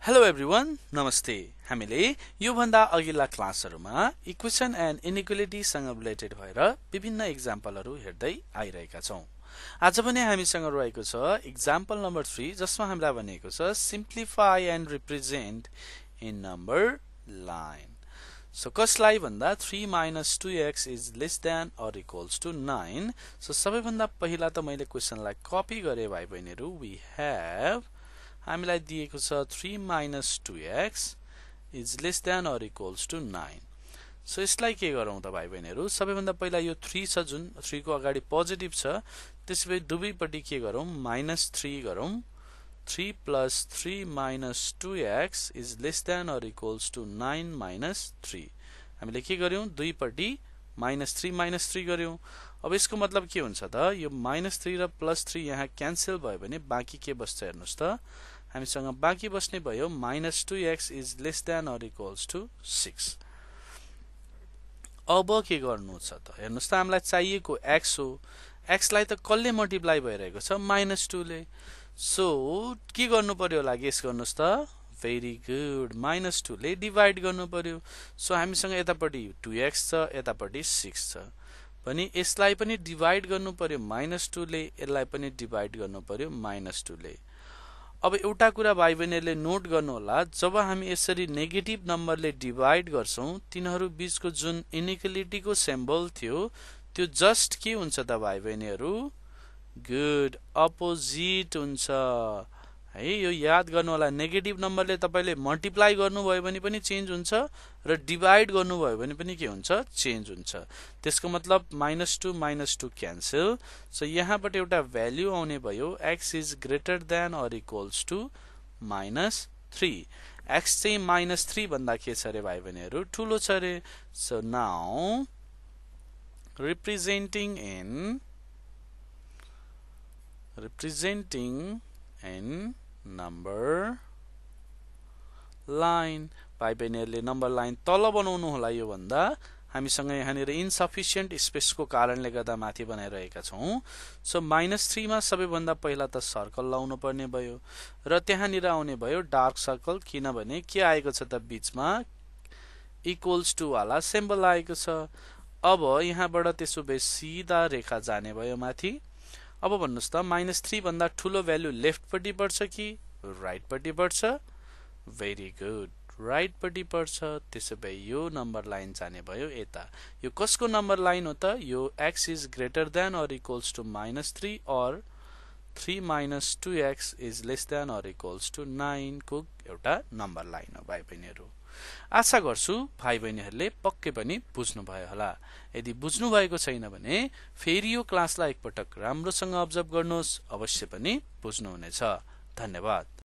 Hello everyone, नमस्ते। हामीले यो भन्दा अघिल्ला क्लासहरुमा इक्वेसन एन्ड इनइक्वालिटी सँग रिलेटेड भएर विभिन्न एक्जाम्पलहरु हेर्दै आइरहेका छौं। आज पनि हामीसँग रहेको छ एक्जाम्पल नम्बर 3 जसमा हामीलाई भनेको छ simplify and represent in number line. So कसलाई भन्दा 3 - 2x is less than or equals to 9। So सबैभन्दा पहिला त मैले क्वेशनलाई कपी गरे भाइ बहिनीहरु। वी हैव हामीलाई दिएको छ 3 - 2x is less than or equals to 9। So यसलाई के गरौँ त भाइ बहिनीहरु। सबैभन्दा पहिला यो 3 छ जुन 3 को अगाडि पोजिटिभ छ, त्यसैले दुवैपट्टि के गरौँ -3 गरौँ। 3 + 3 - 2x is less than or equals to 9 - 3। हामीले के गर्यौं दुईपट्टि -3 गर्यौं। अब यसको मतलब के हुन्छ त यो -3 र +3 यहाँ क्यान्सल भयो भने बाँकी के बस्छ हेर्नुस् त। हामीसँग बाँकी बस्ने भयो -2x is less than or equals to 6। अब के गर्नु छ त हेर्नुस् त हामीलाई चाहिएको x हो। x लाई त कसले मल्टिप्लाई भइरहेको छ -2 ले। सो के गर्नु पर्यो होला गेस गर्नुस् त। भेरी गुड, -2 ले डिवाइड गर्नु पर्यो। सो हामीसँग यतापटि 2x छ, यतापटि 6 छ पनि यसलाई पनि डिवाइड गर्नु पर्यो -2 ले, यसलाई पनि डिवाइड गर्नु पर्यो -2 ले। अब एउटा कुरा भाइ बहिनीहरुले नोट गर्नु होला, जब हामी यसरी नेगेटिभ नम्बरले डिवाइड गर्छौं तिनीहरु बीचको जुन इनइक्वालिटी को सिम्बल थियो त्यो जस्ट के हुन्छ त भाइ बहिनीहरु, गुड अपोजिट हुन्छ है। यो याद गर्नु होला, नेगेटिभ नम्बरले तपाईले मल्टिप्लाई गर्नुभयो भने पनि चेन्ज हुन्छ र डिवाइड गर्नुभयो भने पनि के हुन्छ चेन्ज हुन्छ। त्यसको मतलब -2 - 2 क्यान्सल। सो यहाँबाट एउटा भ्यालु आउने भयो x is greater than or equals to -3। x चाहिँ -3 भन्दा के छ रे भाइ बहिनीहरु ठूलो छ रे। So now representing in number line। भाइ बहिनीहरुले नम्बर लाइन तल बनाउनु होला। यो भन्दा हामीसँग यहाँनिर इन्सफिसिएन्ट स्पेसको कारणले गर्दा माथि बनाइरहेका छौं। सो -3 मा सबैभन्दा पहिला त सर्कल लाउनु पर्ने भयो र त्यहाँनिर आउने भयो डार्क सर्कल, किनभने के आएको छ त बीचमा इक्वल्स टु वाला सिम्बल आएको छ। अब यहाँबाट त्यसो भए सिधा रेखा जाने भयो माथि। अब भन्नुस् त -3 भन्दा ठूलो भ्यालु लेफ्ट पट्टि बढ्छ कि राइट पट्टि बढ्छ। भेरी गुड, राइट पट्टि बढ्छ। त्यसो भए यो नम्बर लाइन जाने भयो यता। यो कसको नम्बर लाइन हो त, यो x is greater than or equals to -3 और 3 - 2x is less than or equals to 9 को एउटा नम्बर लाइन हो भाइ बहिनीहरु। आशा गर्छु भाइ बहिनीहरुले पक्कै पनि बुझ्नु भयो होला। यदि बुझ्नु भएको छैन भने फेरि यो क्लासलाई एकपटक राम्रोसँग अब्जर्भ गर्नुहोस्, अवश्य पनि बुझ्नु हुनेछ। धन्यवाद।